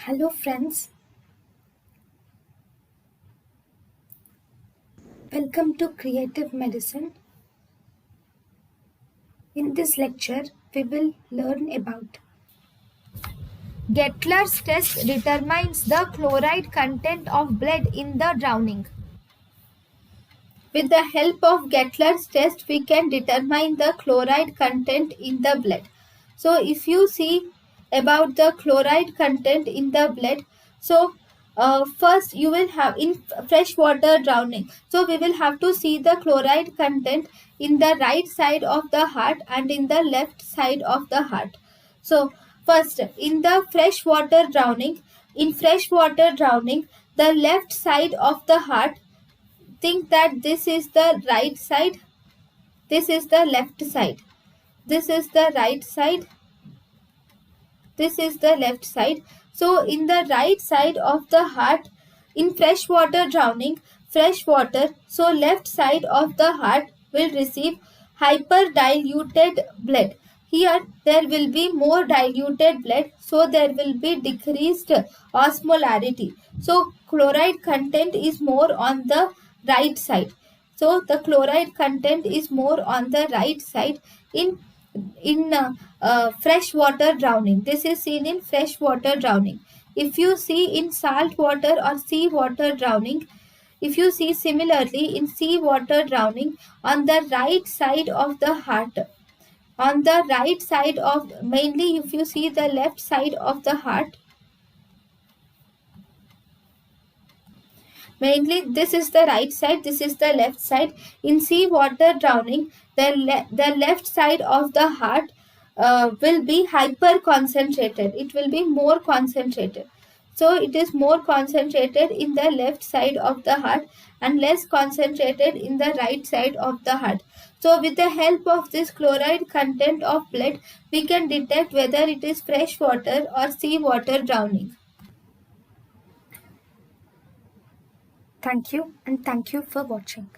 Hello friends, welcome to Creative Medicine. In this lecture, we will learn about Gettler's test determines the chloride content of blood in the drowning. With the help of Gettler's test, we can determine the chloride content in the blood. So if you see about the chloride content in the blood, so first you will have in fresh water drowning. So we will have to see the chloride content in the right side of the heart and in the left side of the heart. So first in the freshwater drowning, the left side of the heart, think that this is the right side, this is the left side, this is the right side, this is the left side. So in the right side of the heart, in freshwater drowning, so left side of the heart will receive hyperdiluted blood. Here there will be more diluted blood, so there will be decreased osmolarity. So chloride content is more on the right side. So the chloride content is more on the right side in freshwater drowning. This is seen in freshwater drowning. If you see in salt water or sea water drowning, if you see similarly in sea water drowning, on the right side of the heart, on the right side of, mainly if you see the left side of the heart, mainly this is the right side, this is the left side. In sea water drowning, the left side of the heart will be hyper concentrated, it will be more concentrated. So it is more concentrated in the left side of the heart and less concentrated in the right side of the heart. So with the help of this chloride content of blood, we can detect whether it is fresh water or sea water drowning. Thank you, and thank you for watching.